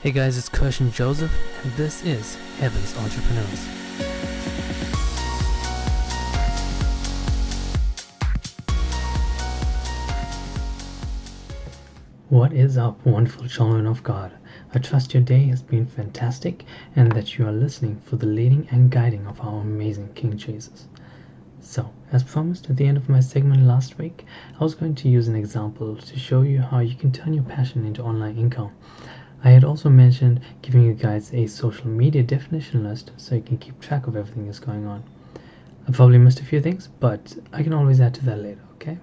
Hey guys, it's Kurshin Joseph, and this is Heaven's Entrepreneurs. What is up, wonderful children of God? I trust your day has been fantastic and that you are listening for the leading and guiding of our amazing King Jesus. So, as promised at the end of my segment last week, I was going to use an example to show you how you can turn your passion into online income. I had also mentioned giving you guys a social media definition list so you can keep track of everything that's going on. I probably missed a few things, but I can always add to that later, okay?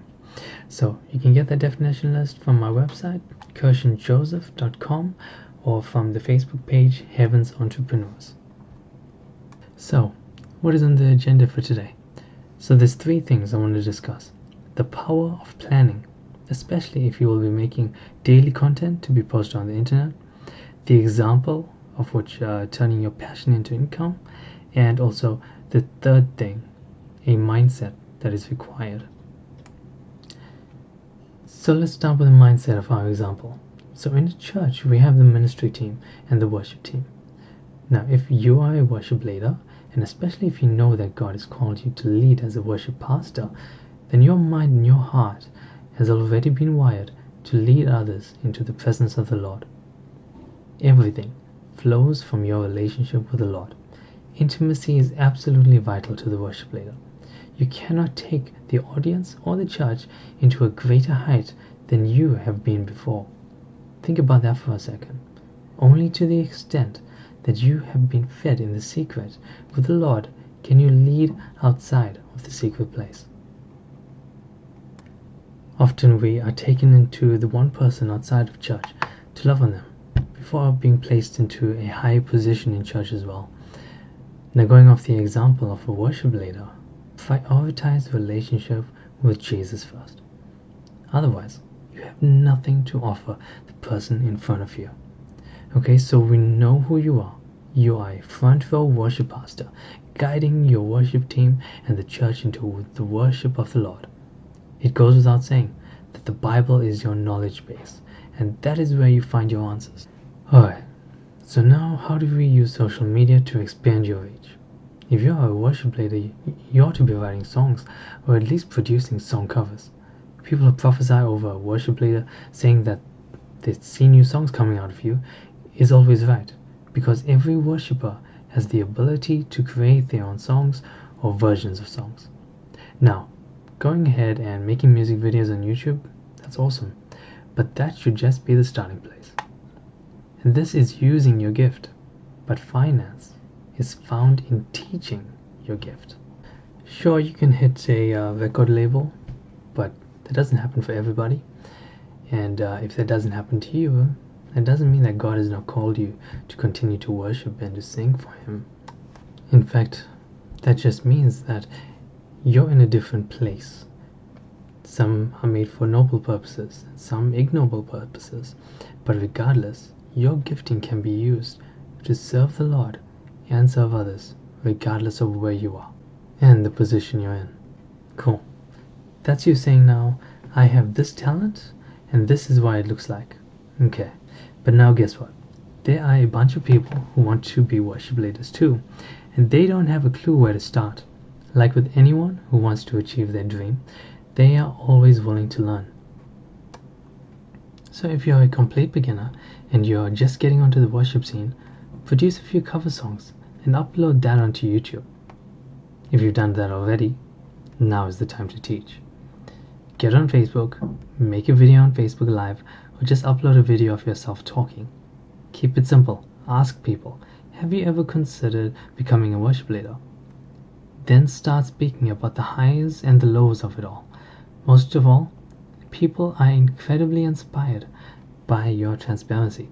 So you can get that definition list from my website, kurshinjoseph.com, or from the Facebook page, Heaven's Entrepreneurs. So, what is on the agenda for today? So there's three things I want to discuss. The power of planning, especially if you will be making daily content to be posted on the internet. The example of which turning your passion into income, and also the third thing, a mindset that is required. So let's start with the mindset of our example. So in the church, we have the ministry team and the worship team. Now, if you are a worship leader, and especially if you know that God has called you to lead as a worship pastor, then your mind and your heart has already been wired to lead others into the presence of the Lord. Everything flows from your relationship with the Lord. Intimacy is absolutely vital to the worship leader. You cannot take the audience or the church into a greater height than you have been before. Think about that for a second. Only to the extent that you have been fed in the secret with the Lord can you lead outside of the secret place. Often we are taken into the one person outside of church to love on them before being placed into a high position in church as well. Now, going off the example of a worship leader, prioritize the relationship with Jesus first. Otherwise, you have nothing to offer the person in front of you. Okay, so we know who you are. You are a front row worship pastor, guiding your worship team and the church into the worship of the Lord. It goes without saying that the Bible is your knowledge base, and that is where you find your answers. Alright, so now how do we use social media to expand your reach? If you are a worship leader, you ought to be writing songs, or at least producing song covers. People who prophesy over a worship leader saying that they see new songs coming out of you is always right, because every worshiper has the ability to create their own songs or versions of songs. Now, going ahead and making music videos on YouTube, that's awesome, but that should just be the starting place. And this is using your gift, but finance is found in teaching your gift. Sure, you can hit a record label, but that doesn't happen for everybody. And if that doesn't happen to you, that doesn't mean that God has not called you to continue to worship and to sing for Him. In fact, that just means that you're in a different place. Some are made for noble purposes, some ignoble purposes, but regardless, your gifting can be used to serve the Lord and serve others, regardless of where you are and the position you're in. Cool. That's you saying now, I have this talent and this is what it looks like. Okay, but now guess what? There are a bunch of people who want to be worship leaders too, and they don't have a clue where to start. Like with anyone who wants to achieve their dream, they are always willing to learn. So if you're a complete beginner and you're just getting onto the worship scene, produce a few cover songs and upload that onto YouTube. If you've done that already, now is the time to teach. Get on Facebook, make a video on Facebook Live, or just upload a video of yourself talking. Keep it simple. Ask people, have you ever considered becoming a worship leader? Then start speaking about the highs and the lows of it all. Most of all, people are incredibly inspired by your transparency.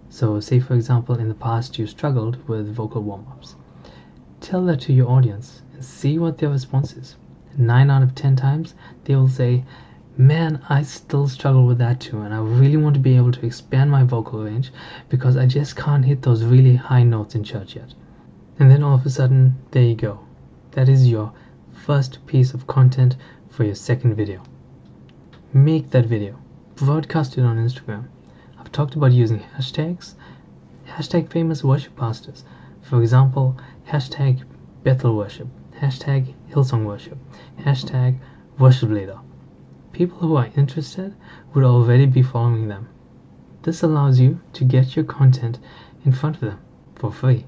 So say for example in the past you struggled with vocal warm-ups. Tell that to your audience and see what their response is. 9 out of 10 times they will say, man, I still struggle with that too, and I really want to be able to expand my vocal range because I just can't hit those really high notes in church yet. And then all of a sudden, there you go. That is your first piece of content for your second video. Make that video. Broadcast it on Instagram. I've talked about using hashtags. Hashtag famous worship pastors. For example, hashtag Bethel worship, hashtag Hillsong worship, hashtag worship leader. People who are interested would already be following them. This allows you to get your content in front of them for free.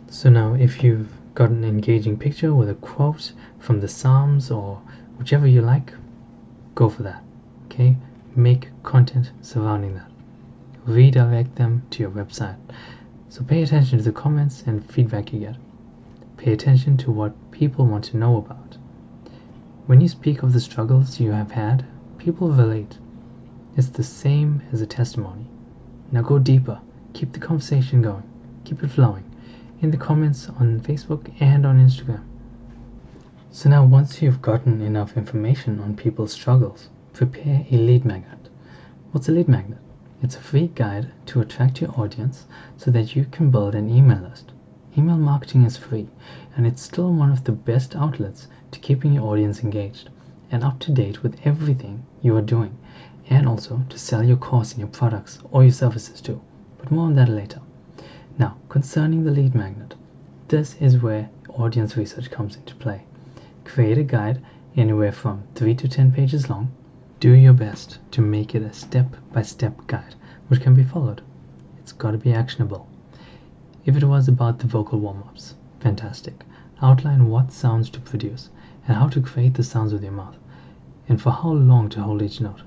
So now if you've got an engaging picture with a quote from the Psalms or whichever you like, go for that. Okay? Make content surrounding that. Redirect them to your website. So pay attention to the comments and feedback you get. Pay attention to what people want to know about. When you speak of the struggles you have had, people relate. It's the same as a testimony. Now go deeper. Keep the conversation going. Keep it flowing. In the comments on Facebook and on Instagram. So now once you've gotten enough information on people's struggles, prepare a lead magnet. What's a lead magnet? It's a free guide to attract your audience so that you can build an email list. Email marketing is free, and it's still one of the best outlets to keeping your audience engaged and up to date with everything you are doing, and also to sell your course and your products or your services too. But more on that later. Now, concerning the lead magnet, this is where audience research comes into play. Create a guide anywhere from 3 to 10 pages long. Do your best to make it a step-by-step guide which can be followed. It's got to be actionable. If it was about the vocal warm-ups, fantastic. Outline what sounds to produce and how to create the sounds with your mouth, and for how long to hold each note.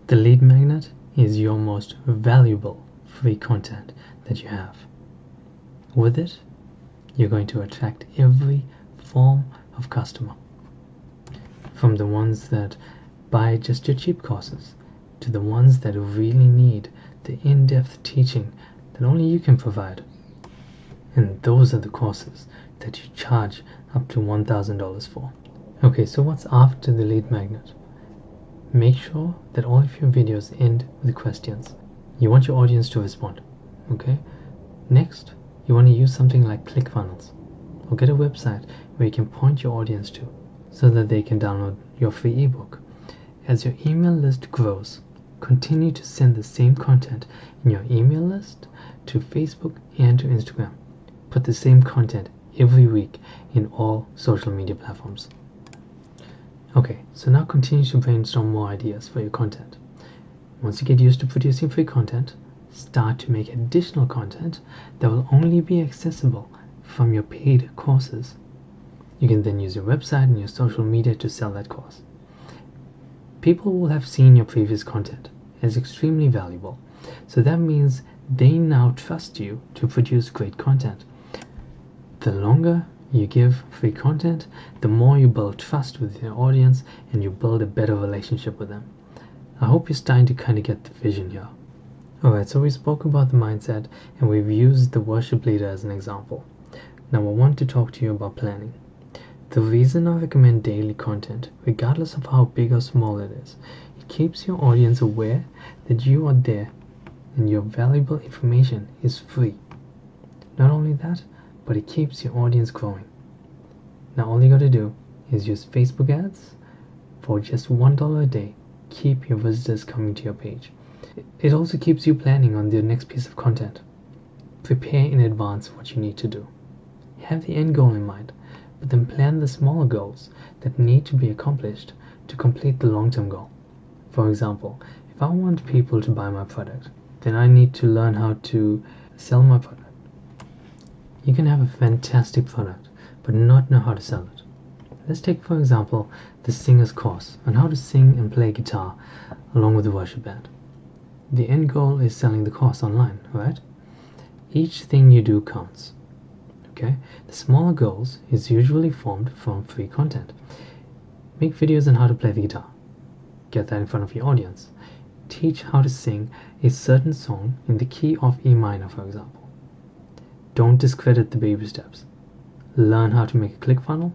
The lead magnet is your most valuable free content that you have. With it, you're going to attract every form of customer. From the ones that buy just your cheap courses, to the ones that really need the in-depth teaching that only you can provide. And those are the courses that you charge up to $1,000 for. Okay, so what's after the lead magnet? Make sure that all of your videos end with questions. You want your audience to respond. Okay? Next, you want to use something like ClickFunnels, or get a website where you can point your audience to so that they can download your free ebook. As your email list grows, continue to send the same content in your email list to Facebook and to Instagram. Put the same content every week in all social media platforms. Okay, so now continue to brainstorm more ideas for your content. Once you get used to producing free content, start to make additional content that will only be accessible from your paid courses. You can then use your website and your social media to sell that course. People will have seen your previous content as extremely valuable, so that means they now trust you to produce great content. The longer you give free content, the more you build trust with your audience and you build a better relationship with them. I hope you're starting to kind of get the vision here. Alright, so we spoke about the mindset and we've used the worship leader as an example. Now I want to talk to you about planning. The reason I recommend daily content, regardless of how big or small it is, it keeps your audience aware that you are there and your valuable information is free. Not only that, but it keeps your audience growing. Now all you got to do is use Facebook ads for just $1 a day. Keep your visitors coming to your page. It also keeps you planning on the next piece of content. Prepare in advance what you need to do. Have the end goal in mind, but then plan the smaller goals that need to be accomplished to complete the long-term goal. For example, if I want people to buy my product, then I need to learn how to sell my product. You can have a fantastic product, but not know how to sell it. Let's take, for example, the singer's course on how to sing and play guitar along with the worship band. The end goal is selling the course online, right? Each thing you do counts. Okay? The smaller goals is usually formed from free content. Make videos on how to play the guitar. Get that in front of your audience. Teach how to sing a certain song in the key of E minor, for example. Don't discredit the baby steps. Learn how to make a ClickFunnel.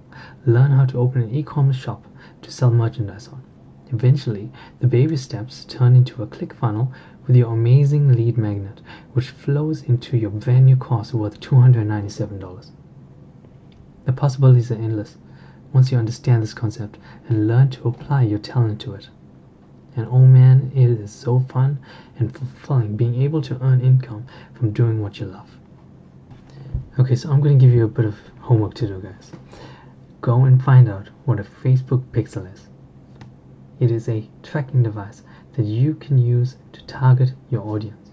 Learn how to open an e-commerce shop to sell merchandise on. Eventually, the baby steps turn into a ClickFunnel with your amazing lead magnet, which flows into your brand new course worth $297. The possibilities are endless once you understand this concept and learn to apply your talent to it. And oh man, it is so fun and fulfilling being able to earn income from doing what you love. Okay, so I'm going to give you a bit of homework to do, guys. Go and find out what a Facebook pixel is. It is a tracking device that you can use to target your audience.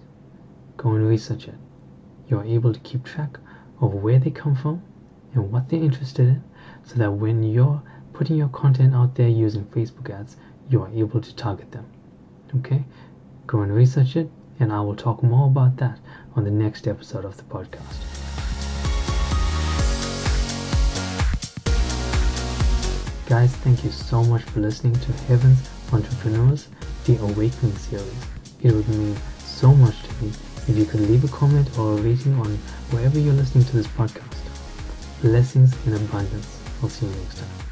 Go and research it. You're able to keep track of where they come from and what they're interested in, so that when you're putting your content out there using Facebook ads, you are able to target them. Okay? Go and research it, and I will talk more about that on the next episode of the podcast. Guys, thank you so much for listening to Heaven's Entrepreneurs, the Awakening series. It would mean so much to me if you could leave a comment or a rating on wherever you're listening to this podcast. Blessings in abundance. I'll see you next time.